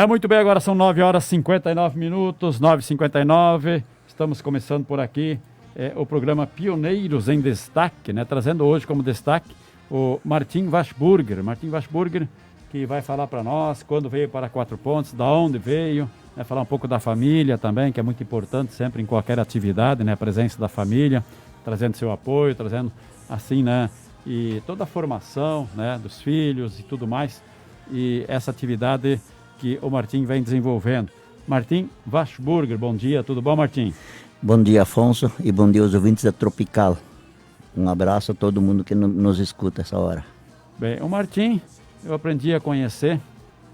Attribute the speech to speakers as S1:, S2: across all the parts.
S1: Muito bem, agora são 9 horas e 59 minutos, 9h59. Estamos começando por aqui o programa Pioneiros em Destaque, né? Trazendo hoje como destaque o Martim Wachsburger. Martim Wachsburger, que vai falar para nós quando veio para Quatro Pontos, da onde veio, né? Falar um pouco da família também, que é muito importante sempre em qualquer atividade, né? A presença da família, trazendo seu apoio, trazendo assim, né? E toda a formação, né? Dos filhos e tudo mais. E essa atividade que o Martim vem desenvolvendo. Martim Wachsburger, bom dia, tudo bom, Martim?
S2: Bom dia, Afonso, e bom dia aos ouvintes da Tropical. Um abraço a todo mundo que nos escuta essa hora.
S1: Bem, o Martim eu aprendi a conhecer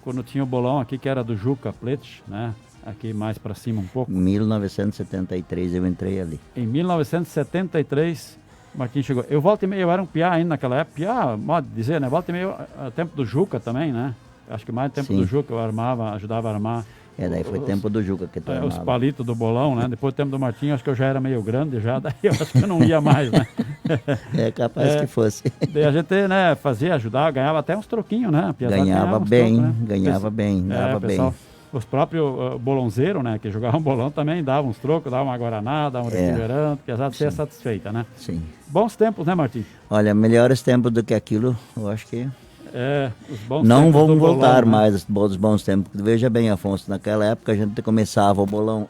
S1: quando tinha o bolão aqui, que era do Juca Pletsch, né? Aqui mais para cima um pouco.
S2: Em 1973 eu entrei ali.
S1: Em 1973, o Martim chegou. Eu volta e meia, eu era um piá ainda naquela época. Piá, modo de dizer, né? Volta e meia, tempo do Juca também, né? Acho que mais tempo
S2: Sim.
S1: do Juca, eu armava, ajudava a armar.
S2: Daí foi tempo do Juca que tu
S1: Os palitos do bolão, né? Depois do tempo do Martim, acho que eu já era meio grande já, daí eu acho que eu não ia mais, né?
S2: É capaz que fosse.
S1: Daí a gente, né, fazia, ajudava, ganhava até uns troquinhos, né?
S2: Ganhava bem, ganhava bem, dava
S1: pessoal,
S2: bem.
S1: Os próprios bolonzeiros, né, que jogavam bolão também davam uns trocos, davam uma guaraná, davam um refrigerante, apesar de ser satisfeita, né?
S2: Sim.
S1: Bons tempos, né, Martim?
S2: Olha, melhores tempos do que aquilo, eu acho que...
S1: Os bons
S2: não
S1: tempos
S2: vão
S1: do
S2: voltar
S1: bolão,
S2: mais os bons tempos. Veja bem, Afonso, naquela época a gente começava o bolão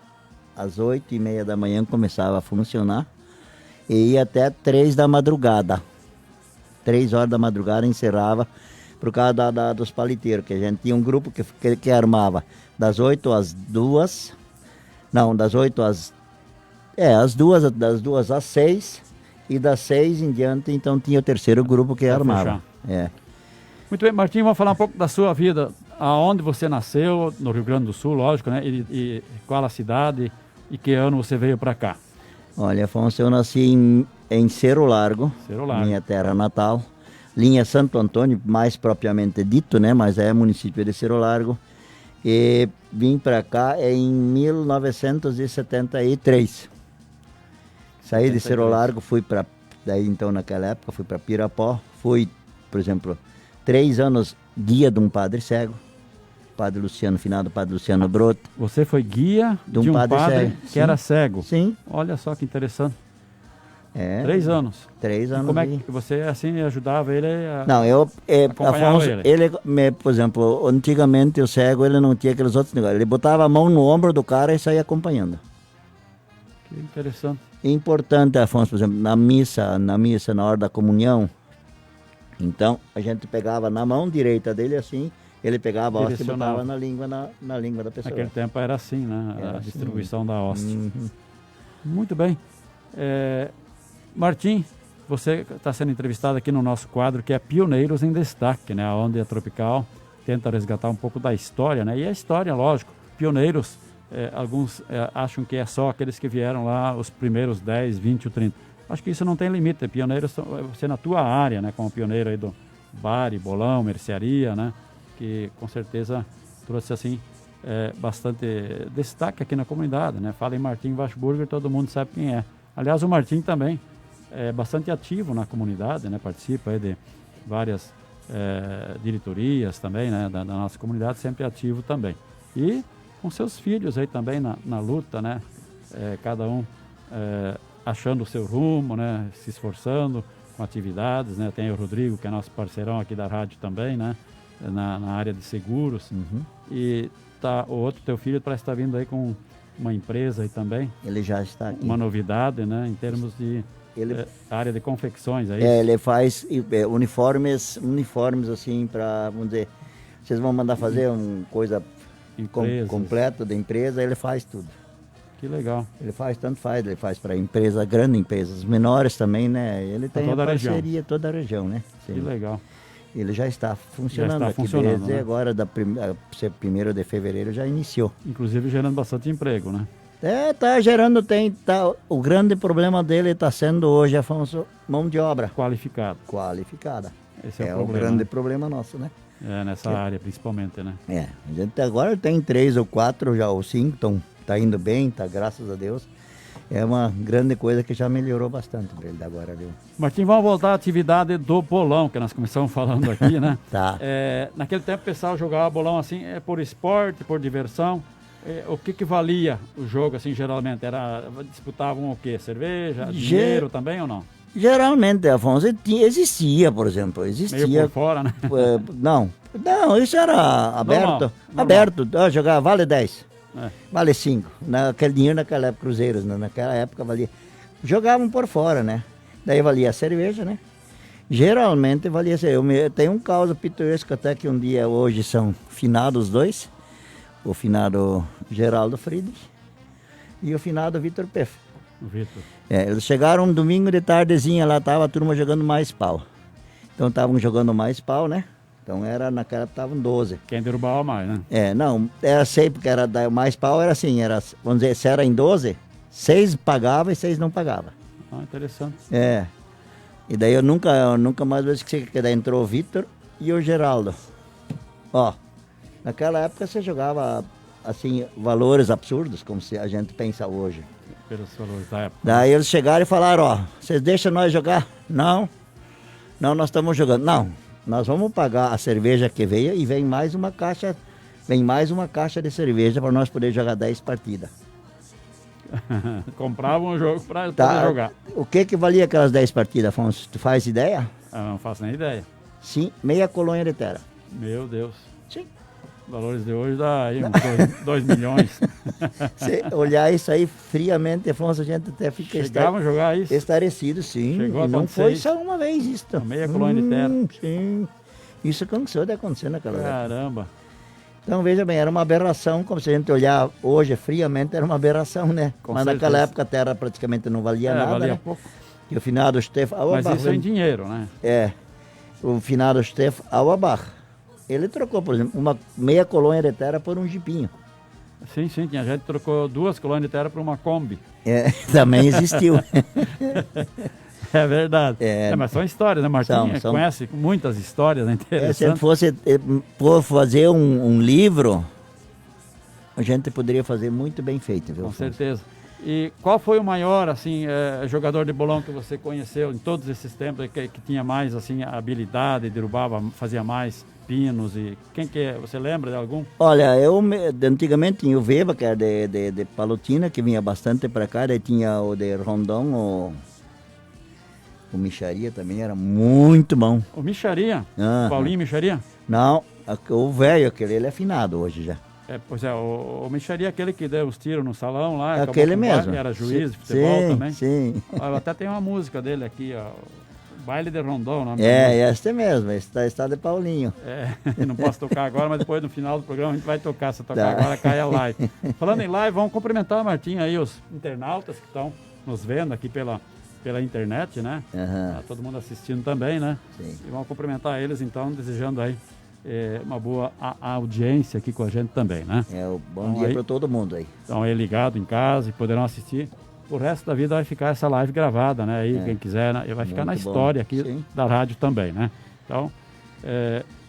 S2: às 8h30 da manhã, começava a funcionar e ia até 3 da madrugada. 3 horas da madrugada encerrava por causa dos paliteiros, que a gente tinha um grupo que armava das 8 às 2, não, das 8 às... das 2 às 6 e das 6 em diante, então tinha o terceiro grupo que armava.
S1: Muito bem, Martim, vamos falar um pouco da sua vida. Aonde você nasceu, no Rio Grande do Sul, lógico, né? E qual a cidade e que ano você veio para cá?
S2: Olha, Afonso, eu nasci em Cerro Largo, minha terra natal. Linha Santo Antônio, mais propriamente dito, né? Mas é município de Cerro Largo. E vim para cá em 1973. Saí de Cerro Largo, fui para... Daí, então, naquela época, fui para Pirapó. Fui, por exemplo... 3 anos guia de um padre cego, padre Luciano, finado padre Luciano Broto.
S1: Você foi guia de um padre que era cego?
S2: Sim.
S1: Olha só que interessante. 3 anos.
S2: 3 anos.
S1: E como é que você assim ajudava ele a...
S2: Não,
S1: acompanhava
S2: Afonso, por exemplo, antigamente o cego ele não tinha aqueles outros negócios. Ele botava a mão no ombro do cara e saía acompanhando.
S1: Que interessante.
S2: Importante, Afonso, por exemplo, na missa, na hora da comunhão. Então, a gente pegava na mão direita dele assim, ele pegava a hóstia e botava na língua da pessoa.
S1: Naquele tempo era assim, né?
S2: Era
S1: a distribuição da hóstia.
S2: Uhum.
S1: Muito bem. Martim, você está sendo entrevistado aqui no nosso quadro, que é Pioneiros em Destaque, né? Onde a Tropical tenta resgatar um pouco da história, né? E a história, lógico, pioneiros, alguns acham que é só aqueles que vieram lá, os primeiros 10, 20 ou 30. Acho que isso não tem limite. Pioneiros, você na tua área, né, como pioneiro aí do bar, bolão, mercearia, né, que com certeza trouxe assim bastante destaque aqui na comunidade, né. Fala em Martim Wachsburger, todo mundo sabe quem é. Aliás, o Martim também é bastante ativo na comunidade, né, participa aí de várias diretorias também, né, da nossa comunidade, sempre ativo também. E com seus filhos aí também na luta, né, cada um achando o seu rumo, né, se esforçando com atividades, né, tem o Rodrigo, que é nosso parceirão aqui da rádio também, né, na área de seguros, e o outro teu filho parece estar vindo aí com uma empresa aí também.
S2: Ele já está aqui.
S1: Uma novidade, né, em termos de área de confecções, é isso?
S2: Ele faz uniformes assim para, vamos dizer, vocês vão mandar fazer uma coisa completa da empresa, ele faz tudo.
S1: Que legal.
S2: Ele faz para empresa, grande empresas, menores também, né? Ele tem a parceria toda a região, né?
S1: Sim. Que legal.
S2: Ele já está funcionando aqui desde né? Agora, ser 1º de fevereiro, já iniciou.
S1: Inclusive gerando bastante emprego, né?
S2: Tá gerando, o grande problema dele está sendo hoje, Afonso, mão de obra. Qualificada.
S1: Esse é
S2: o grande problema nosso, né?
S1: Nessa área principalmente, né?
S2: A gente agora tem 3 ou 4, já ou 5, tá indo bem, graças a Deus. É uma grande coisa que já melhorou bastante para ele agora, viu?
S1: Martim, vamos voltar à atividade do bolão, que nós começamos falando aqui, né?
S2: Tá.
S1: Naquele tempo o pessoal jogava bolão assim, por esporte, por diversão. O que valia o jogo, assim, geralmente? Disputavam o quê? Cerveja, dinheiro também ou não?
S2: Geralmente, Afonso, existia, por exemplo,
S1: Meio por fora, né?
S2: Não, isso era aberto.
S1: Normal.
S2: Aberto, jogava vale 10.
S1: É.
S2: Vale 5. Aquele dinheiro naquela época, cruzeiros, né? Naquela época valia. Jogavam por fora, né? Daí valia a cerveja, né? Geralmente valia. Eu tenho um caso pitoresco até que um dia, hoje, são finados os dois. O finado Geraldo Friedrich e o finado Vitor Peff.
S1: O Vitor.
S2: Eles chegaram um domingo de tardezinha, lá tava a turma jogando mais pau. Então estavam jogando mais pau, né? Então naquela época estavam 12.
S1: Quem derrubava mais, né?
S2: Não, era 6, porque mais pau era assim, vamos dizer, se era em 12, 6 pagava e 6 não pagava.
S1: Ah, interessante.
S2: E daí eu nunca mais vou esquecer que daí entrou o Vitor e o Geraldo. Naquela época você jogava, assim, valores absurdos, como se a gente pensa hoje.
S1: Pelos valores da época.
S2: Daí eles chegaram e falaram, vocês deixam nós jogar? Não, nós estamos jogando. Não, nós vamos pagar a cerveja que veio e vem mais uma caixa de cerveja para nós poder jogar 10 partidas.
S1: Compravam o jogo para poder jogar.
S2: O que valia aquelas 10 partidas, Afonso? Tu faz ideia?
S1: Não faço nem ideia.
S2: Sim, meia colônia de terra.
S1: Meu Deus.
S2: Sim.
S1: Valores de hoje dá aí uns 2 milhões.
S2: Se olhar isso aí friamente, Afonso, a gente até fica
S1: Chegavam a jogar isso?
S2: Estarecido, sim.
S1: Chegou a
S2: não
S1: acontecer
S2: foi
S1: isso?
S2: só uma vez isso.
S1: Meia colônia de terra.
S2: Sim. Isso aconteceu de acontecer naquela época.
S1: Caramba.
S2: Então, veja bem, era uma aberração, como se a gente olhar hoje friamente, era uma aberração, né? Mas naquela época a terra praticamente não valia nada,
S1: valia
S2: né?
S1: pouco.
S2: E o finado Stefan
S1: Mas isso é em dinheiro, né?
S2: O finado Stefan Auerbach, ele trocou, por exemplo, uma meia colônia de terra por um jipinho.
S1: Sim, tinha gente que trocou 2 colônias de terra por uma Kombi.
S2: Também existiu.
S1: É verdade. Mas são histórias, né, Martim? Conhece muitas histórias interessantes.
S2: Se fosse por fazer um livro, a gente poderia fazer muito bem feito, viu?
S1: Com certeza. E qual foi o maior, assim, jogador de bolão que você conheceu em todos esses tempos, que tinha mais, assim, habilidade, derrubava, fazia mais pinos? E quem que é? Você lembra de algum?
S2: Olha, antigamente tinha o Weber, que era de Palotina, que vinha bastante para cá, daí tinha o de Rondon, o Micharia também era muito bom.
S1: O Micharia? Paulinho Micharia?
S2: Não, o velho, aquele, ele é afinado hoje já.
S1: Pois é, o Micharia é aquele que deu os tiros no salão lá.
S2: Aquele mesmo.
S1: Era juiz de futebol também.
S2: Sim.
S1: Até tem uma música dele aqui, ó. Baile de Rondon, o nome
S2: este mesmo, esse está de Paulinho.
S1: Eu não posso tocar agora, mas depois no final do programa a gente vai tocar. Se tocar agora, cai a live. Falando em live, vamos cumprimentar, Martim, aí os internautas que estão nos vendo aqui pela internet, né? Tá todo mundo assistindo também, né?
S2: Sim.
S1: E vamos cumprimentar eles, então, desejando aí uma boa audiência aqui com a gente também, né?
S2: Bom dia para todo mundo aí.
S1: Estão aí ligados em casa e poderão assistir. O resto da vida vai ficar essa live gravada, né? Aí quem quiser, né? Vai ficar na história aqui da rádio também, né? Então,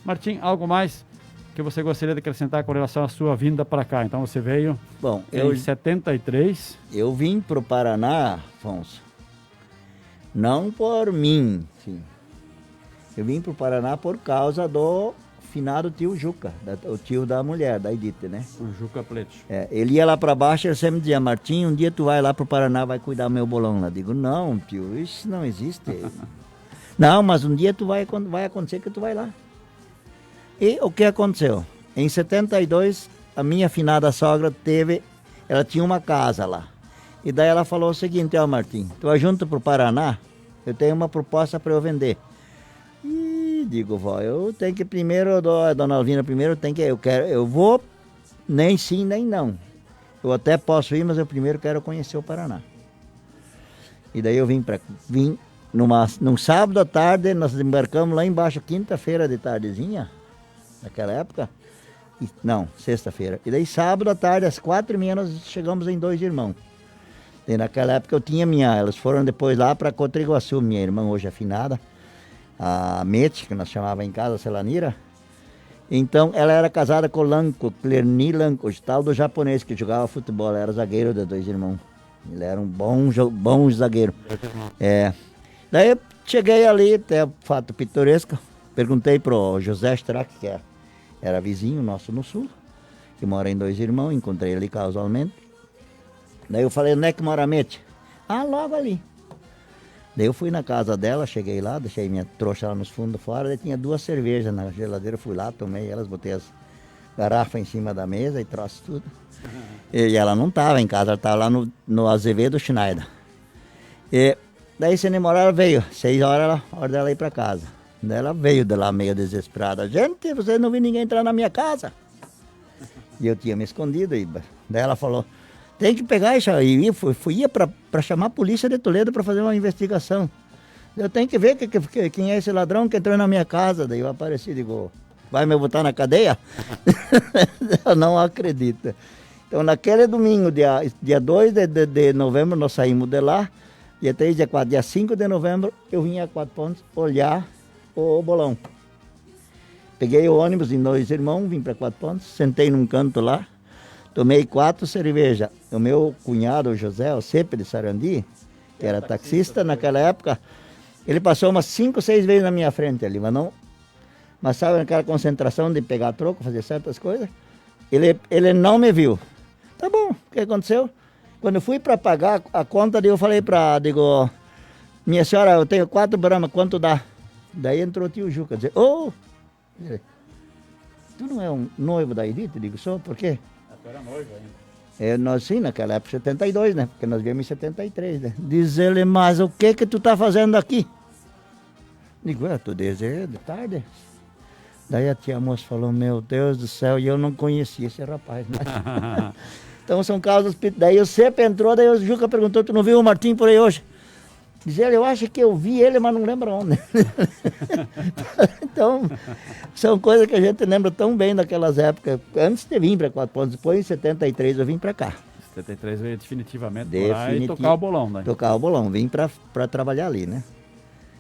S1: Martim, algo mais que você gostaria de acrescentar com relação à sua vinda para cá? Então você veio em 73.
S2: Eu vim para o Paraná, Afonso, não por mim, sim. Eu vim para o Paraná por causa do finado tio Juca, o tio da mulher, da Edith, né?
S1: O Juca Pleto.
S2: Ele ia lá para baixo e ele sempre dizia, Martim, um dia tu vai lá para o Paraná, vai cuidar do meu bolão lá. Digo, não, tio, isso não existe. Não, mas um dia vai acontecer que tu vai lá. E o que aconteceu? Em 72, a minha finada sogra ela tinha uma casa lá. E daí ela falou o seguinte, Martim, tu vai junto para o Paraná? Eu tenho uma proposta para eu vender. Digo, vó, eu tenho que primeiro, dona Alvina, eu vou, nem sim, nem não. Eu até posso ir, mas eu primeiro quero conhecer o Paraná. E daí eu vim num sábado à tarde, nós embarcamos lá embaixo, quinta-feira de tardezinha, naquela época. Não, sexta-feira. E daí sábado à tarde, às 4h30, nós chegamos em Dois Irmãos. E naquela época eu tinha elas foram depois lá para Cotriguaçu, minha irmã hoje afinada. A Mete, que nós chamava em casa, Celanira. Então, ela era casada com o Lanco, Clerny Lanco, o tal do japonês que jogava futebol, era zagueiro de Dois Irmãos. Ele era um bom zagueiro. É. Daí eu cheguei ali, até fato pitoresco, perguntei pro José Strack, que era vizinho nosso no sul, que mora em Dois Irmãos, encontrei ele casualmente. Daí eu falei, onde é que mora a Mete? Ah, logo ali. Daí eu fui na casa dela, cheguei lá, deixei minha trouxa lá nos fundos fora, daí tinha 2 cervejas na geladeira, fui lá, tomei elas, botei as garrafas em cima da mesa e trouxe tudo. E ela não estava em casa, ela estava lá no Azevedo Schneider. E daí sem demorar ela veio, 6 horas, hora dela ir para casa. Daí ela veio de lá meio desesperada, gente, você não viu ninguém entrar na minha casa? E eu tinha me escondido, e daí ela falou, tem que pegar isso aí. E fui para chamar a polícia de Toledo para fazer uma investigação. Eu tenho que ver quem é esse ladrão que entrou na minha casa. Daí eu apareci e digo, vai me botar na cadeia? Eu não acredito. Então naquele domingo, dia 2 de novembro, nós saímos de lá. Dia 3, dia 4, dia 5 de novembro, eu vim a Quatro Pontos olhar o bolão. Peguei o ônibus em Dois Irmãos, vim para Quatro Pontos, sentei num canto lá. Tomei 4 cervejas. O meu cunhado, o José, o Cepe de Sarandi, que era taxista naquela época, ele passou umas 5, 6 vezes na minha frente ali, mas sabe aquela concentração de pegar troco, fazer certas coisas? Ele não me viu. Tá bom, o que aconteceu? Quando eu fui para pagar a conta, eu falei digo, minha senhora, eu tenho 4 Brahma, quanto dá? Daí entrou o tio Juca, dizer, tu não é um noivo da Edith? Digo, sou, por quê?
S1: Era noivo ainda.
S2: Nós sim, naquela época, 72, né? Porque nós viemos em 73, né? Diz ele, mas o que tu tá fazendo aqui? Digo, tô desde tarde. Daí a tia moça falou, meu Deus do céu, e eu não conhecia esse rapaz. Né? Então são causas, daí o Cepe entrou, daí o Juca perguntou, tu não viu o Martim por aí hoje? Diz ele, eu acho que eu vi ele, mas não lembro onde. Então, são coisas que a gente lembra tão bem daquelas épocas. Antes de vir para Quatro Pontos, depois em 73 eu vim para cá.
S1: 73 veio definitivamente morar e tocar o bolão, né?
S2: Tocar o bolão, vim para trabalhar ali, né?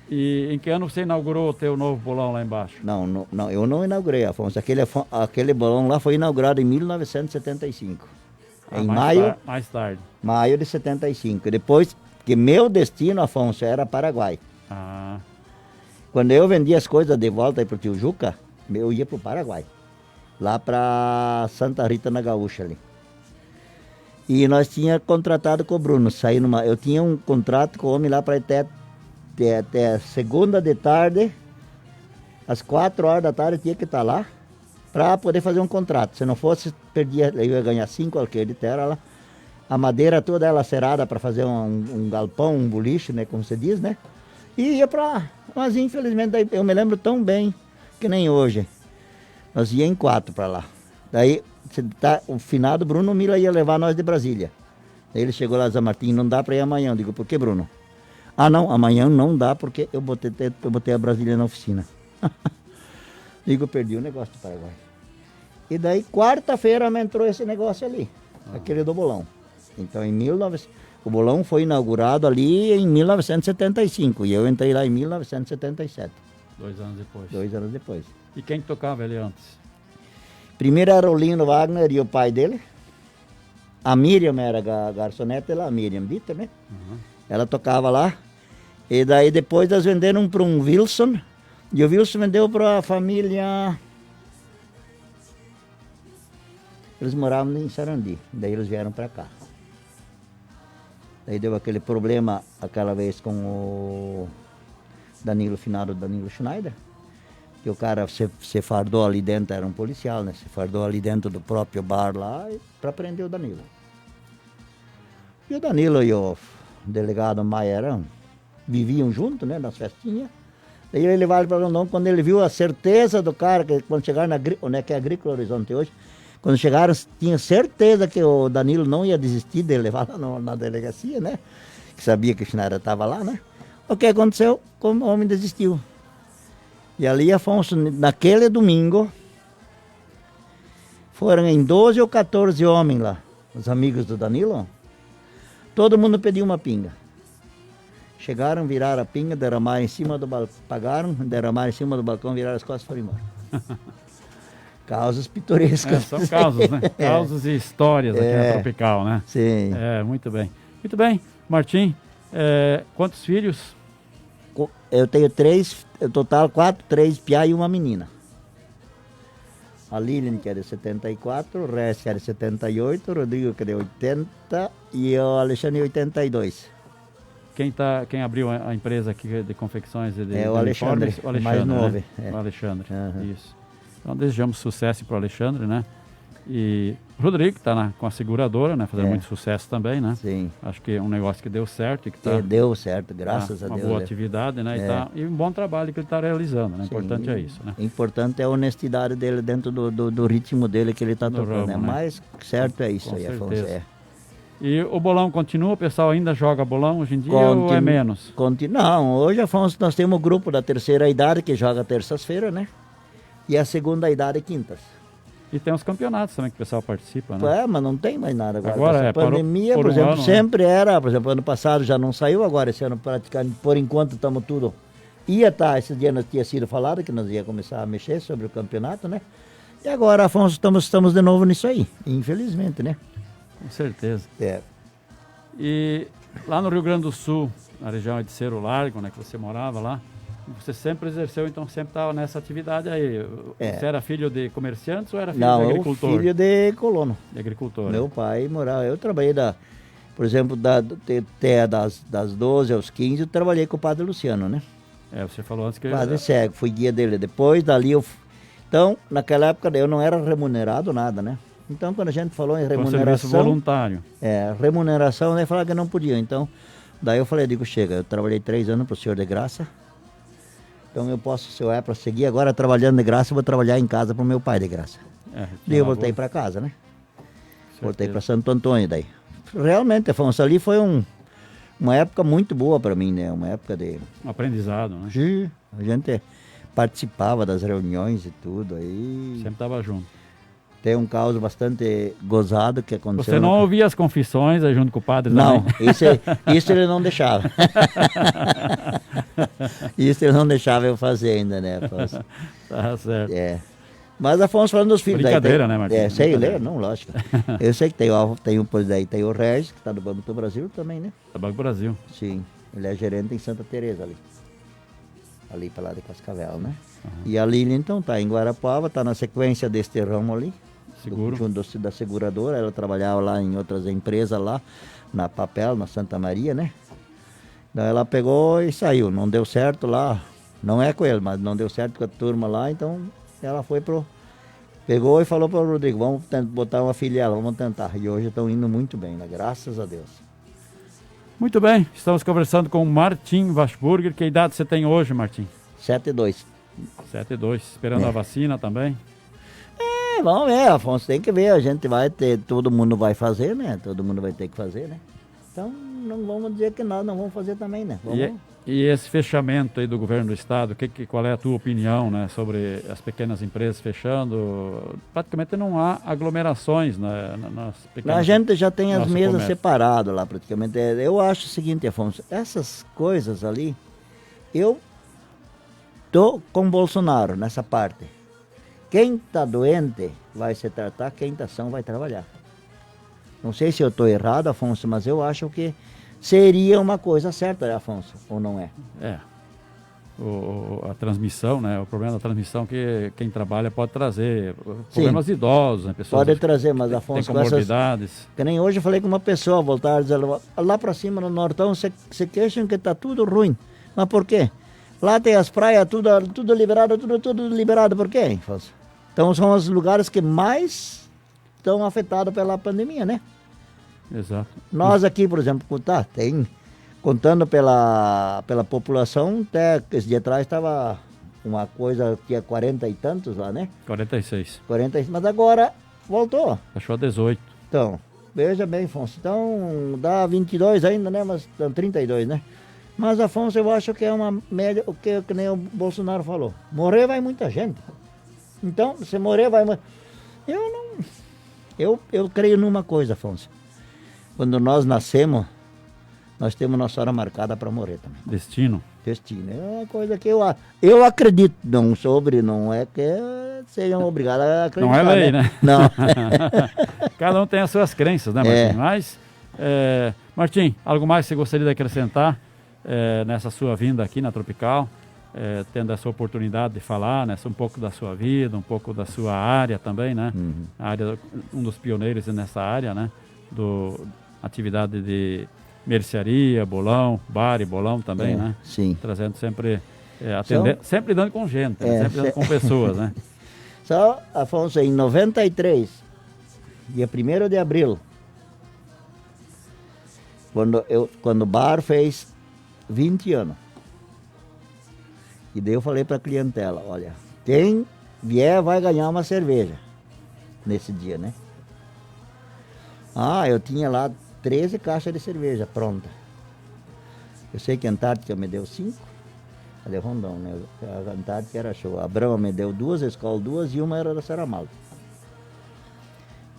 S1: E em que ano você inaugurou o teu novo bolão lá embaixo?
S2: Não, eu não inaugurei, Afonso. Aquele bolão lá foi inaugurado em 1975. Em maio.
S1: Mais tarde.
S2: Maio de 75. Depois, que meu destino, Afonso, era Paraguai.
S1: Ah.
S2: Quando eu vendia as coisas de volta para o tio Juca, eu ia para o Paraguai. Lá para Santa Rita, na Gaúcha ali. E nós tínhamos contratado com o Bruno. Eu tinha um contrato com o homem lá para até segunda de tarde, às 4 horas da tarde, eu tinha que estar lá para poder fazer um contrato. Se não fosse, perdia, eu ia ganhar 5 alqueires de terra lá. A madeira toda ela cerada para fazer um galpão, um boliche, né, como se diz, né? E ia para... Mas infelizmente eu me lembro tão bem que nem hoje. Nós ia em 4 para lá. Daí o finado Bruno Mila ia levar nós de Brasília. Daí ele chegou lá e disse, Martim, não dá para ir amanhã. Eu digo, por que, Bruno? Ah, não, amanhã não dá porque eu botei a Brasília na oficina. Digo, eu perdi o negócio do Paraguai. E daí quarta-feira me entrou esse negócio ali, aquele do bolão. Então o bolão foi inaugurado ali em 1975 e eu entrei lá em 1977.
S1: 2 anos depois.
S2: 2 anos depois.
S1: E quem tocava ele antes?
S2: Primeiro era o Lino Wagner e o pai dele. A Miriam era a garçonete lá, a Miriam Bitter, né? Uhum. Ela tocava lá. E daí depois eles venderam para um Wilson. E o Wilson vendeu para a família... Eles moravam em Sarandi. Daí eles vieram para cá. Daí deu aquele problema aquela vez com o finado Danilo Schneider. Que o cara se fardou ali dentro, era um policial, né? Se fardou ali dentro do próprio bar lá para prender o Danilo. E o Danilo e o delegado Maia viviam juntos, né? Nas festinhas. Daí ele levaram para Rondon, quando ele viu a certeza do cara, que quando chegaram que é Agrícola Horizonte hoje, quando chegaram, tinha certeza que o Danilo não ia desistir de levar lá na delegacia, né? Que sabia que o Schneider estava lá, né? O que aconteceu? Como o homem desistiu. E ali, Afonso, naquele domingo, foram em 12 ou 14 homens lá, os amigos do Danilo. Todo mundo pediu uma pinga. Chegaram, viraram a pinga, derramaram em cima do balcão, pagaram, derramaram em cima do balcão, viraram as costas e foram embora. Causas pitorescas.
S1: São causos, né? Causos e histórias aqui na Tropical, né?
S2: Sim.
S1: Muito bem. Muito bem. Martim, quantos filhos?
S2: Eu tenho 3, no total 4, 3 piá e uma menina. A Lilian, que é de 74, o Rez, que é de 78, o Rodrigo, que é de 80 e o Alexandre, 82.
S1: Quem abriu a empresa aqui de confecções de
S2: o Alexandre,
S1: o Alexandre,
S2: mais novo.
S1: Né? O Alexandre, isso. Então desejamos sucesso para o Alexandre, né? E o Rodrigo, que está com a seguradora, né? Fazendo muito sucesso também, né?
S2: Sim.
S1: Acho que é um negócio que deu certo. E que
S2: deu certo, graças a Deus.
S1: Uma boa atividade, né? E um bom trabalho que ele está realizando, né? Importante é isso, né?
S2: Importante é a honestidade dele dentro do ritmo dele que ele está tocando, né? Mas certo é isso aí, Afonso.
S1: E o bolão continua? O pessoal ainda joga bolão hoje em dia ou é menos?
S2: Não, hoje, Afonso, nós temos o grupo da terceira idade que joga terças-feiras, né? E a segunda idade, quintas.
S1: E tem os campeonatos também que o pessoal participa, né?
S2: Mas não tem mais nada agora.
S1: Agora
S2: a pandemia, por exemplo, sempre era, por exemplo, ano passado já não saiu, agora esse ano praticamente, por enquanto estamos tudo. Esse dia nós tinha sido falado que nós ia começar a mexer sobre o campeonato, né? E agora, Afonso, estamos de novo nisso aí, infelizmente, né?
S1: Com certeza. E lá no Rio Grande do Sul, na região de Cerro Largo, né, que você morava lá, você sempre exerceu, então sempre estava nessa atividade aí. Você era filho de comerciantes ou era filho de agricultor?
S2: Não, filho de colono.
S1: De agricultor.
S2: Meu pai morava, eu trabalhei por exemplo, até das 12 aos 15, eu trabalhei com o padre Luciano, né?
S1: Você falou antes que...
S2: Padre cego, fui guia dele. Depois dali então, naquela época eu não era remunerado nada, né? Então, quando a gente falou em remuneração...
S1: serviço voluntário.
S2: Remuneração, né? Falaram que não podia. Então, daí eu falei, chega, eu trabalhei 3 anos para o senhor de graça. Então eu posso, se eu para seguir agora trabalhando de graça, eu vou trabalhar em casa para o meu pai de graça. Daí eu voltei para casa, né? Voltei para Santo Antônio daí. Realmente, Afonso, ali foi uma época muito boa para mim, né? Uma época de...
S1: Um aprendizado, né?
S2: Sim, a gente participava das reuniões e tudo aí.
S1: Sempre estava junto.
S2: Tem um caso bastante gozado que aconteceu.
S1: Você não ouvia as confissões aí junto com o padre?
S2: Não,
S1: também?
S2: isso ele não deixava. Isso ele não deixava eu fazer ainda, né, Afonso?
S1: Tá certo.
S2: Mas, Afonso, falando dos filhos...
S1: Brincadeira, né, Marcos?
S2: Sei ler? Não, lógico. Eu sei que tem o Regis, que está no Banco do Brasil também, né?
S1: Do Banco do Brasil.
S2: Sim, ele é gerente em Santa Teresa ali. Ali para lá de Cascavel, né? E a Lili, então, está em Guarapuava, está na sequência deste ramo ali.
S1: Seguro.
S2: Junto da seguradora, ela trabalhava lá em outras empresas lá, na Papel, na Santa Maria, né? Daí ela pegou e saiu, não deu certo lá, não é com ele, mas não deu certo com a turma lá, então ela pegou e falou para o Rodrigo, vamos botar uma filial, vamos tentar. E hoje estão indo muito bem, né? Graças a Deus.
S1: Muito bem, estamos conversando com o Martim Washburger. Que idade você tem hoje, Martim?
S2: 72.
S1: 72, esperando a vacina também?
S2: Vamos ver, Afonso, tem que ver, a gente vai ter, todo mundo vai fazer, né? Todo mundo vai ter que fazer, né? Então, não vamos dizer que nós não vamos fazer também, né?
S1: E esse fechamento aí do governo do estado, qual é a tua opinião, né, sobre as pequenas empresas fechando? Praticamente não há aglomerações, né, nas pequenas...
S2: A gente já tem as mesas separadas lá, praticamente. Eu acho o seguinte, Afonso, essas coisas ali, eu tô com o Bolsonaro nessa parte. Quem está doente vai se tratar, quem está são vai trabalhar. Não sei se eu estou errado, Afonso, mas eu acho que seria uma coisa certa, Afonso, ou não é?
S1: A transmissão, né? O problema da transmissão que quem trabalha pode trazer. Problemas idosos, né? Pessoas
S2: pode trazer, mas Afonso,
S1: tem comorbidades.
S2: Que nem hoje eu falei com uma pessoa, voltar a dizer, lá para cima no Nortão, se queixam que está tudo ruim. Mas por quê? Lá tem as praias, tudo liberado, tudo liberado. Por quê, Afonso? Então são os lugares que mais estão afetados pela pandemia, né?
S1: Exato.
S2: Nós aqui, por exemplo, contando pela população, até esse dia atrás estava uma coisa, tinha 40 e tantos lá, né?
S1: 46.
S2: Mas agora voltou.
S1: Achou a 18.
S2: Então, veja bem, Afonso, então dá 22 ainda, né? Mas estão 32, né? Mas, Afonso, eu acho que é uma média, que nem o Bolsonaro falou. Morrer vai muita gente. Então, se morrer vai... Eu creio numa coisa, Afonso. Quando nós nascemos, nós temos nossa hora marcada para morrer também.
S1: Destino.
S2: É uma coisa que eu acredito, não é que sejam obrigados a acreditar.
S1: Não é lei, né?
S2: Não.
S1: Cada um tem as suas crenças, né, Martim? Mas Martim, algo mais que você gostaria de acrescentar nessa sua vinda aqui na Tropical, tendo essa oportunidade de falar, né, um pouco da sua vida, um pouco da sua área também, né? A área, um dos pioneiros nessa área, né? Atividade de mercearia, bolão, bar e bolão também, né?
S2: Sim.
S1: Trazendo sempre, sempre dando com gente, né? Sempre dando com pessoas, né?
S2: Só, Afonso, em 93, dia 1º de abril, quando o bar fez 20 anos, e daí eu falei para a clientela, olha, quem vier vai ganhar uma cerveja nesse dia, né? Eu tinha lá 13 caixas de cerveja pronta. Eu sei que a Antártica me deu 5, a de Rondão, né? A Antártica era show. A Brahma me deu 2, a Skol 2 e uma era da Serra Malta.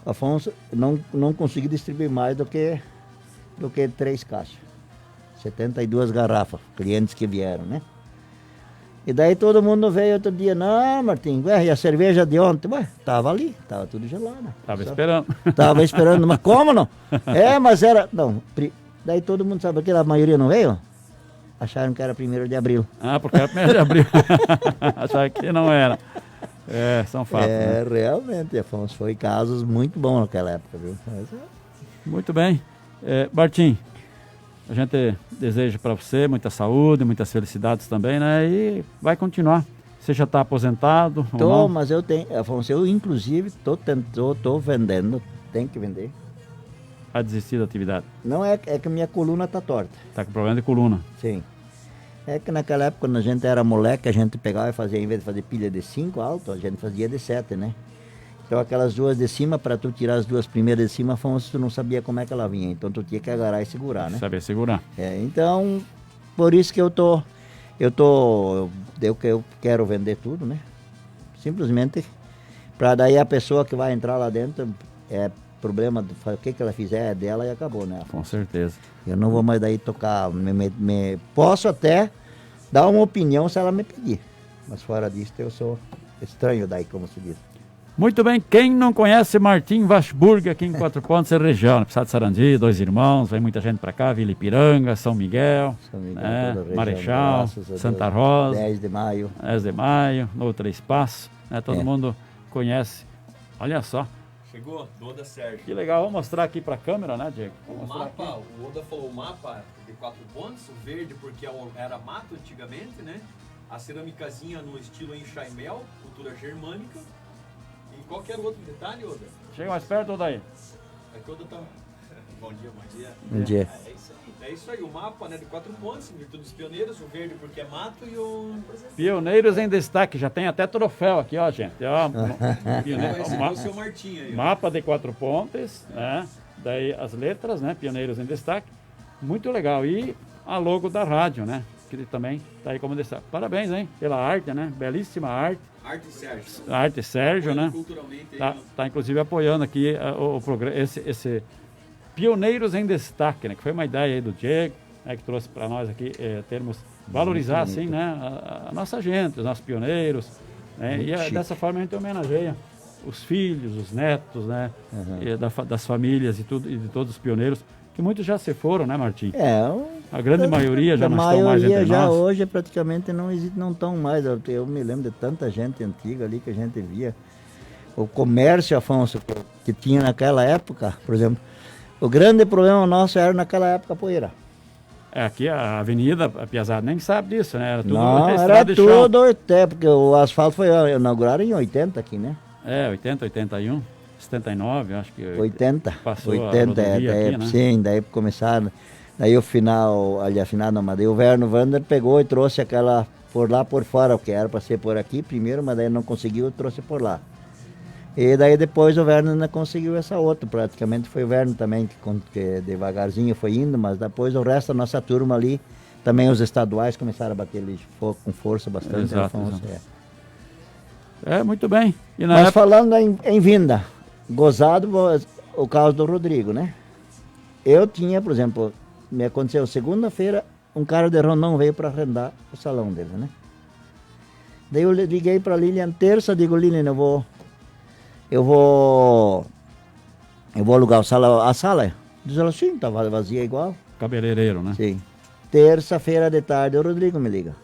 S2: Afonso, não consegui distribuir mais do que 3 caixas. 72 garrafas, clientes que vieram, né? E daí todo mundo veio outro dia, não, Martim, e a cerveja de ontem? Tava ali, tava tudo gelado. Tava esperando, mas como não? Mas era, não, daí todo mundo sabe que a maioria não veio? Acharam que era 1º de abril.
S1: Porque era 1º de abril. Acharam que não era. São fatos. Né?
S2: Realmente, Afonso, foi casos muito bons naquela época, viu?
S1: Muito bem. Martim, a gente deseja para você muita saúde, muitas felicidades também, né? E vai continuar. Você já está aposentado?
S2: Mas eu tenho, Afonso, eu inclusive tô vendendo, tem que vender.
S1: A desistir da atividade?
S2: Não, é que minha coluna tá torta.
S1: Tá com problema de coluna?
S2: Sim. É que naquela época, quando a gente era moleque, a gente pegava e fazia, em vez de fazer pilha de 5 alto, a gente fazia de 7, né? Então aquelas duas de cima, para tu tirar as duas primeiras de cima, tu não sabia como é que ela vinha. Então tu tinha que agarrar e segurar, né?
S1: Saber segurar.
S2: Então, por isso que eu quero vender tudo, né? Simplesmente, para daí a pessoa que vai entrar lá dentro, problema, o que ela fizer é dela e acabou, né?
S1: Com certeza.
S2: Eu não vou mais daí tocar, posso até dar uma opinião se ela me pedir. Mas fora disso, eu sou estranho daí, como se diz.
S1: Muito bem, quem não conhece Martim Washburg aqui em Quatro Pontos é região, Pissá de Sarandi, Dois Irmãos, vem muita gente para cá, Vila Ipiranga, São Miguel, né? Marechal, Santa Rosa,
S2: 10 de maio,
S1: Novo Três Passos, né? Todo mundo conhece. Olha só.
S3: Chegou, do Oda Sérgio.
S1: Que legal, vamos mostrar aqui para a câmera, né, Diego?
S3: O mapa, o Oda falou o mapa de 4 pontos, o verde porque era mato antigamente, né? A cerâmicazinha no estilo enxaimel, cultura germânica. E qualquer outro detalhe, Oda?
S1: Chega mais perto, Oda aí.
S3: É que o Oda tá... Bom dia, bom dia.
S2: Bom dia.
S3: É isso aí, o mapa, né, de 4 pontos, em virtude dos pioneiros, o verde porque é mato e o...
S1: Pioneiros em destaque, já tem até troféu aqui, ó, gente. Ó,
S3: o seu Martinho aí.
S1: Mapa de 4 pontos, né? Daí as letras, né? Pioneiros em destaque. Muito legal. E a logo da rádio, né? Que também tá aí como destaque. Parabéns, hein? Pela arte, né? Belíssima arte. Arte Sérgio, né? Tá inclusive apoiando aqui o programa, esse Pioneiros em Destaque, né? Que foi uma ideia aí do Diego, né? Que trouxe para nós aqui termos valorizar assim, né? A nossa gente, os nossos pioneiros, né? E dessa forma a gente homenageia os filhos, os netos, né? Das famílias e de todos os pioneiros, que muitos já se foram, né, Martim? A grande maioria já não estão mais entre
S2: já
S1: nós.
S2: Hoje praticamente não existe, não estão mais. Eu me lembro de tanta gente antiga ali que a gente via. O comércio, Afonso, que tinha naquela época, por exemplo, o grande problema nosso era naquela época a poeira.
S1: Aqui a avenida, a Piazada nem sabe disso, né? Era tudo
S2: porque o asfalto foi inaugurado em 80 aqui, né?
S1: 80, 81, 79, acho que...
S2: 80,
S1: passou
S2: 80,
S1: aqui, né?
S2: Sim, daí começaram... Daí o final, mas daí o Werner Wander pegou e trouxe aquela por lá por fora, que era para ser por aqui primeiro, mas daí não conseguiu, trouxe por lá. E daí depois o Werner não conseguiu essa outra, praticamente foi o Werner também que devagarzinho foi indo, mas depois o resto da nossa turma ali, também os estaduais começaram a bater ali com força bastante.
S1: Exato. Muito bem. E
S2: mas falando em vinda, gozado o caso do Rodrigo, né? Eu tinha, por exemplo, me aconteceu segunda-feira, um cara de Rondão veio para arrendar o salão dele, né? Daí eu liguei para a Lilian terça, digo, Lilian, eu vou alugar a sala Diz ela, sim, estava vazia igual.
S1: Cabeleireiro, né?
S2: Sim. Terça-feira de tarde, o Rodrigo me liga.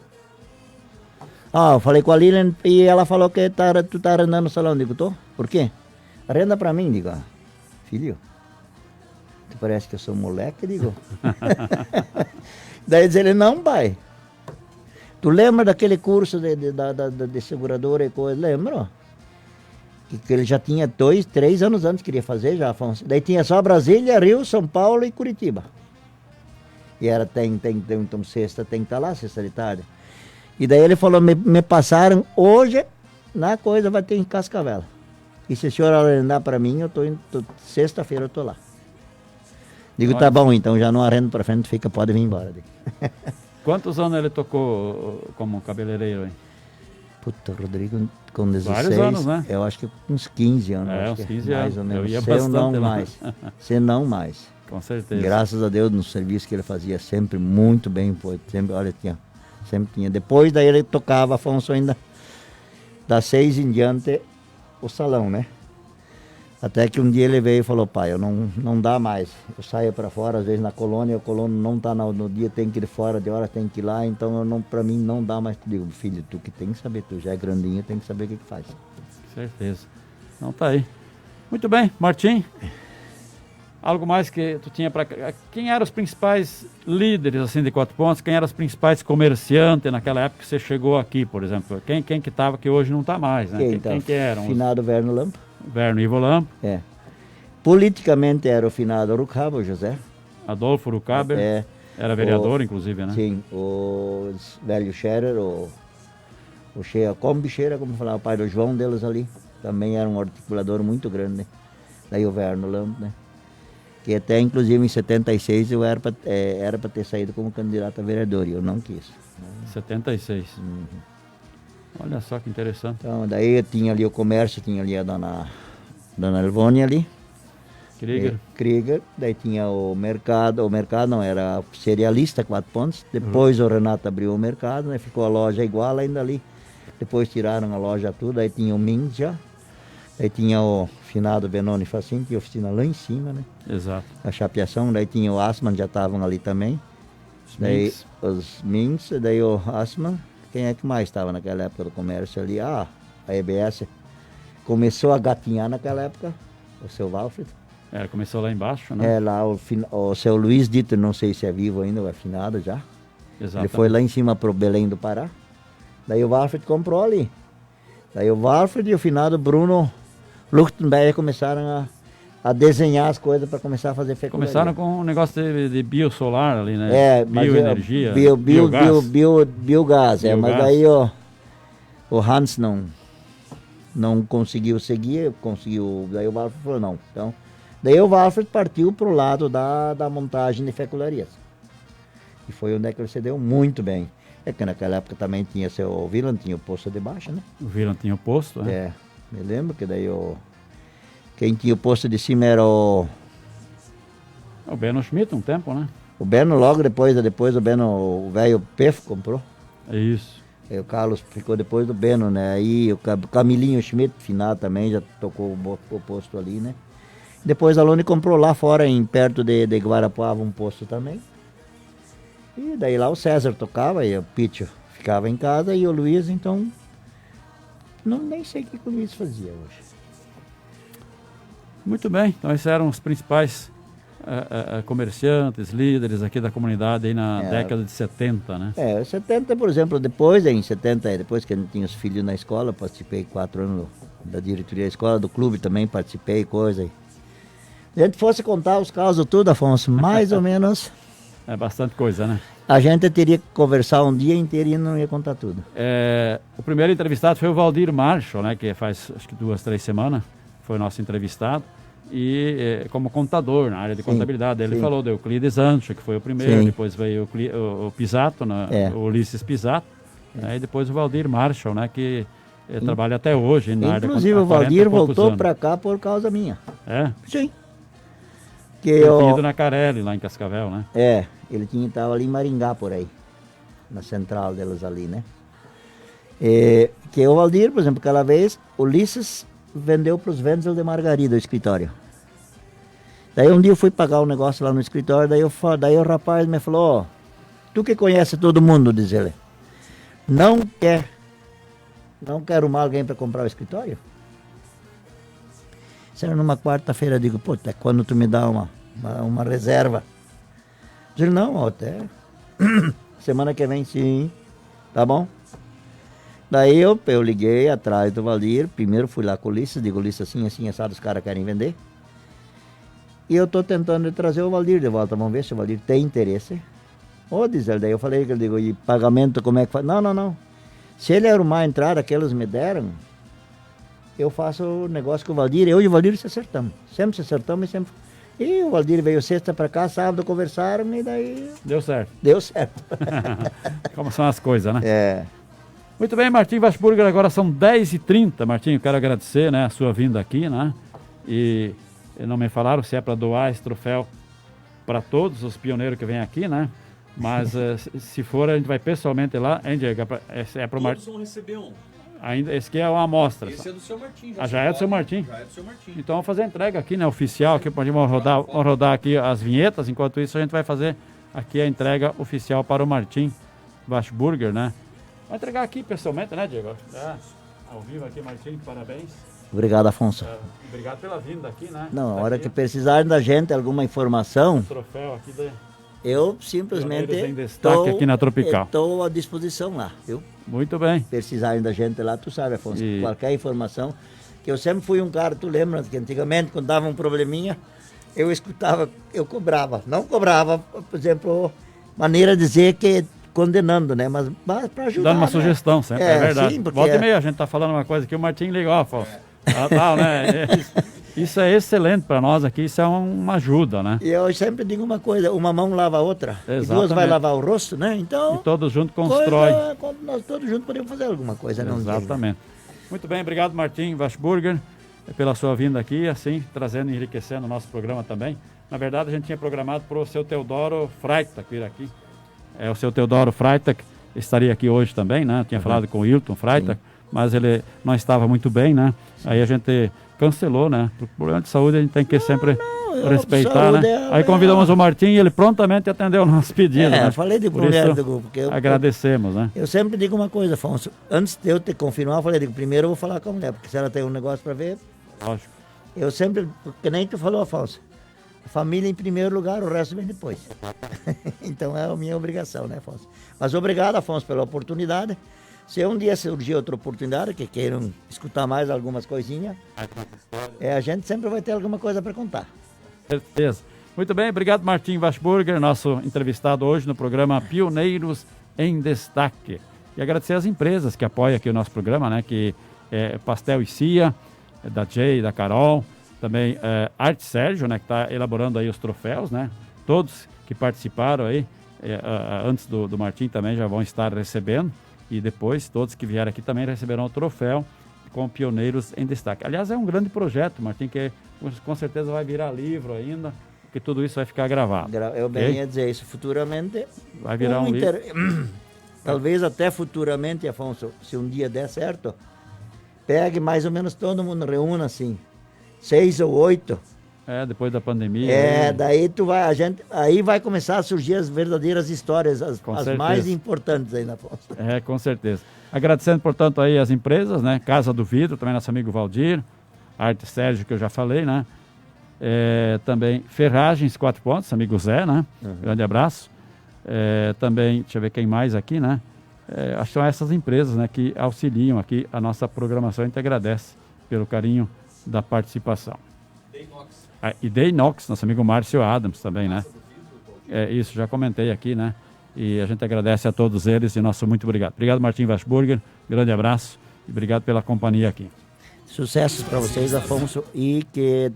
S2: Eu falei com a Lilian e ela falou que tu tá arrendando no salão. Digo, tô. Por quê? Arrenda pra mim. Digo, filho, tu parece que eu sou moleque? Digo. Daí diz ele, não, pai. Tu lembra daquele curso de seguradora e coisa? Lembro. Que ele já tinha 2, 3 anos antes que queria fazer já, Afonso. Daí tinha só Brasília, Rio, São Paulo e Curitiba. E era, então sexta tem que estar lá, sexta de tarde. E daí ele falou, me passaram hoje, na coisa vai ter em Cascavel. E se o senhor arrendar para mim, eu tô indo, sexta-feira eu tô lá. Digo, tá bom, então já não arrendo para frente, pode vir embora.
S1: Quantos anos ele tocou como cabeleireiro, hein?
S2: Puta, Rodrigo, com 16,
S1: vários anos, né?
S2: Eu acho que uns 15 anos.
S1: Uns 15
S2: mais
S1: anos.
S2: ou menos.
S1: Eu ia
S2: se não
S1: bastante lá.
S2: mais. Se não mais.
S1: Com certeza.
S2: Graças a Deus, no serviço que ele fazia sempre muito bem, sempre, olha, sempre tinha. Depois daí ele tocava, Afonso, ainda das 6 em diante, o salão, né? Até que um dia ele veio e falou, pai, eu não dá mais. Eu saio para fora, às vezes na colônia, o colono não tá no dia, tem que ir fora, de hora tem que ir lá, então para mim não dá mais. Eu digo, filho, tu que tem que saber, tu já é grandinho, tem que saber o que faz.
S1: Certeza. Então tá aí. Muito bem, Martim. Algo mais que tu tinha para... Quem eram os principais líderes assim de Quatro Pontos? Quem eram os principais comerciantes naquela época que você chegou aqui, por exemplo? Quem que estava que hoje não está mais, né? Quem que eram?
S2: Finado Verno Lampo.
S1: Verno Ivo Lampo.
S2: É. Politicamente era o finado Rucaba, José.
S1: Adolfo Rucaber. Era vereador, inclusive, né?
S2: Sim. O velho Scherer, o Combi Scherer, como falava, o pai do João deles ali. Também era um articulador muito grande, né? Daí o Verno Lampo, né? Que até, inclusive, em 76 eu era para ter saído como candidato a vereador e eu não quis.
S1: 76. Olha só que interessante.
S2: Então, daí eu tinha ali o comércio, tinha ali a dona Elvônia ali. Krieger. Daí tinha o mercado não, era cerealista, Quatro Pontos. Depois o Renato abriu o mercado, né? Ficou a loja igual ainda ali. Depois tiraram a loja tudo, aí tinha o Mins já. Aí tinha o finado Benoni Facim, tinha oficina lá em cima, né?
S1: Exato.
S2: A chapeação, daí tinha o Assman, já estavam ali também. Daí os Mins, daí o Assman. Quem é que mais estava naquela época do comércio ali? A EBS começou a gatinhar naquela época, o seu Walfred.
S1: Começou lá embaixo, né?
S2: Lá o seu Luiz Dieter, não sei se é vivo ainda, ou é finado já.
S1: Exato.
S2: Ele foi lá em cima pro Belém do Pará. Daí o Walfred comprou ali. Daí o Walfred e o finado Bruno Luchtenberger começaram a desenhar as coisas para começar a fazer fecundaria.
S1: Começaram com um negócio de biosolar ali, né? Bioenergia.
S2: Biogás, mas daí o Hans não conseguiu seguir, daí o Walfred falou não. Então, daí o Walfred partiu pro lado da montagem de fecularias. E foi onde é que ele se deu muito bem. É que naquela época também tinha o Wieland, tinha o posto de baixo, né?
S1: O Wieland tinha o posto, né?
S2: Me lembro que daí quem tinha o posto de cima era o
S1: Beno Schmidt um tempo, né?
S2: O Beno logo depois o Beno, o velho Pefo comprou.
S1: É isso.
S2: Aí o Carlos ficou depois do Beno, né? Aí o Camilinho Schmidt, finado também, já tocou o posto ali, né? Depois a Lone comprou lá fora, perto de Guarapuava, um posto também. E daí lá o César tocava e o Pitio ficava em casa e o Luiz, então... nem sei o que o Luiz fazia hoje.
S1: Muito bem, então esses eram os principais comerciantes, líderes aqui da comunidade aí na década de 70, né?
S2: 70, por exemplo, depois que a gente tinha os filhos na escola, participei 4 anos da diretoria da escola, do clube também participei, coisa. Se a gente fosse contar os casos tudo, Afonso, mais ou menos...
S1: É bastante coisa, né?
S2: A gente teria que conversar um dia inteiro e não ia contar tudo.
S1: O primeiro entrevistado foi o Valdir Marshall, né? Que faz acho que 2, 3 semanas foi o nosso entrevistado. E como contador na área de contabilidade. Ele falou do Euclides Ancho, que foi o primeiro. Depois veio o Pisato, né? O Ulisses Pisato. E depois o Valdir Marshall, né? Que trabalha até hoje na área de contabilidade.
S2: Inclusive o Valdir voltou para cá por causa minha. Sim.
S1: Ido na Carelli, lá em Cascavel, né?
S2: Ele estava ali em Maringá, por aí. Na central deles ali, né? Que o Valdir, por exemplo, aquela vez, Ulisses vendeu para os Wenzel de Margarida o escritório. Daí um dia eu fui pagar um negócio lá no escritório, daí o rapaz me falou, ó, tu que conhece todo mundo, diz ele, não quer arrumar alguém para comprar o escritório? Isso era numa quarta-feira, eu digo, pô, até quando tu me dá uma reserva? Diz ele, não, ó, até semana que vem sim, tá bom? Daí eu liguei atrás do Valdir, primeiro fui lá com o Ulisses, digo, Ulisses, assim, assado, os caras querem vender. E eu tô tentando trazer o Valdir de volta, vamos ver se o Valdir tem interesse. Ô, diz ele, daí eu falei que ele digo, e pagamento como é que faz? Não. Se ele arrumar a entrada que eles me deram, eu faço o negócio com o Valdir, eu e o Valdir se acertamos. Sempre se acertamos e sempre... E o Valdir veio sexta para cá, sábado conversaram e daí...
S1: Deu certo.
S2: Deu certo.
S1: Como são as coisas, né?
S2: É.
S1: Muito bem, Martim Washburger, agora são 10h30. Martim, eu quero agradecer, né, a sua vinda aqui, né? E não me falaram se é para doar esse troféu para todos os pioneiros que vêm aqui, né? Mas se for, a gente vai pessoalmente lá, hein, Diego? É para o Martim.
S3: Todos vão receber um.
S1: Ainda, esse aqui é uma amostra.
S3: Esse é do seu Martim.
S1: Já é do seu Martim?
S3: Já é do seu Martim.
S1: Então vamos fazer a entrega aqui, né, oficial, aqui, vamos rodar aqui as vinhetas, enquanto isso a gente vai fazer aqui a entrega oficial para o Martim Washburger, né? Vai entregar aqui pessoalmente, né, Diego? Ao vivo aqui, Martim, parabéns.
S2: Obrigado, Afonso.
S1: Obrigado pela vinda aqui, né?
S2: Não, a hora que precisarem da gente alguma informação,
S1: Troféu aqui da...
S2: eu simplesmente
S1: Pioneiros em Destaque aqui na Tropical.
S2: Estou à disposição lá, viu?
S1: Muito bem.
S2: Precisarem da gente lá, tu sabe, Afonso,
S1: E-
S2: qualquer informação, que eu sempre fui um cara, tu lembra que antigamente quando dava um probleminha, eu escutava, eu cobrava, não cobrava, por exemplo, maneira de dizer que condenando, né, mas para ajudar,
S1: Dando uma
S2: né?
S1: sugestão sempre, é verdade.
S2: Sim, porque
S1: Volta e meia a gente tá falando uma coisa aqui, o Martim ligou, ó, Afonso. Tal, né? Isso é excelente para nós aqui, isso é uma ajuda, né?
S2: E eu sempre digo uma coisa, uma mão lava a outra, e duas
S1: Exatamente.
S2: vai lavar o rosto, né? Então,
S1: E todos juntos constrói.
S2: nós todos juntos podemos fazer alguma coisa, não?
S1: Exatamente. Muito bem, obrigado Martim Washburger pela sua vinda aqui, assim, trazendo e enriquecendo o nosso programa também. Na verdade, a gente tinha programado para o seu Teodoro Freitag vir aqui. O seu Teodoro Freitag estaria aqui hoje também, né? Eu tinha falado com o Hilton Freitag, mas ele não estava muito bem, né? Aí a gente cancelou, né? Por problema de saúde a gente tem que sempre respeitar, né? Aí convidamos o Martim e ele prontamente atendeu o nosso pedido, né?
S2: Eu falei de
S1: Por
S2: mulher
S1: isso,
S2: do grupo, porque
S1: agradecemos, né?
S2: eu sempre digo uma coisa, Afonso, antes de eu te confirmar, eu falei, primeiro eu vou falar com a mulher, porque se ela tem um negócio para ver,
S1: Lógico.
S2: eu sempre, que nem tu falou, Afonso, a família em primeiro lugar, o resto vem depois. Então é a minha obrigação, né, Afonso? Mas obrigado, Afonso, pela oportunidade. Se um dia surgir outra oportunidade, que queiram escutar mais algumas coisinhas, a gente sempre vai ter alguma coisa para contar.
S1: Certeza. Muito bem, obrigado Martim Washburger, nosso entrevistado hoje no programa Pioneiros em Destaque. E agradecer às empresas que apoiam aqui o nosso programa, né? Que é Pastel e Cia, da Jay, da Carol, também Arte Sérgio, né? Que está elaborando aí os troféus, né? Todos que participaram aí, antes do Martim também já vão estar recebendo. E depois todos que vieram aqui também receberão o troféu com Pioneiros em Destaque. Aliás, é um grande projeto, Martim, que com certeza vai virar livro ainda, porque tudo isso vai ficar gravado.
S2: Eu bem ia dizer isso, futuramente...
S1: Vai virar um livro.
S2: Talvez até futuramente, Afonso, se um dia der certo, pegue mais ou menos todo mundo, reúna assim, 6 ou 8.
S1: Depois da pandemia.
S2: Daí aí vai começar a surgir as verdadeiras histórias, as mais importantes aí na Afonso.
S1: Com certeza. Agradecendo, portanto, aí as empresas, né? Casa do Vidro, também nosso amigo Valdir, Arte Sérgio, que eu já falei, né? Também Ferragens 4 Pontos, amigo Zé, né? Grande abraço. Também, deixa eu ver quem mais aqui, né? Acho que são essas empresas, né, que auxiliam aqui a nossa programação. A gente agradece pelo carinho da participação. E Deinox, nosso amigo Márcio Adams também, né? Isso, já comentei aqui, né? E a gente agradece a todos eles e nosso muito obrigado. Obrigado, Martim Washburger. Grande abraço e obrigado pela companhia aqui.
S2: Sucessos para vocês, Afonso, e que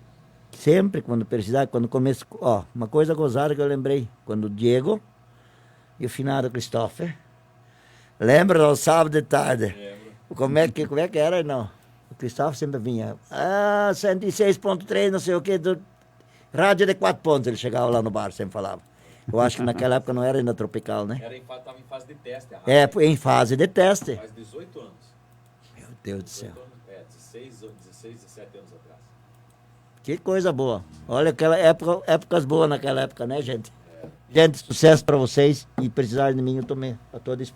S2: sempre quando precisar, quando começa, uma coisa gozada que eu lembrei, quando o Diego e o finado Christopher, lembra do sábado de tarde? Como é que era, não? O Christopher sempre vinha, 106.3, não sei o que, rádio de 4 pontos, ele chegava lá no bar, sempre falava. Eu acho que naquela época não era ainda Tropical, né?
S3: Estava em fase de teste.
S2: Em fase de teste.
S3: Faz 18 anos.
S2: Meu Deus do céu.
S3: 16, 17 anos atrás.
S2: Que coisa boa. Olha aquela época, épocas boas naquela época, né, gente? Gente, sucesso para vocês e precisarem de mim, eu tô à toda disposição.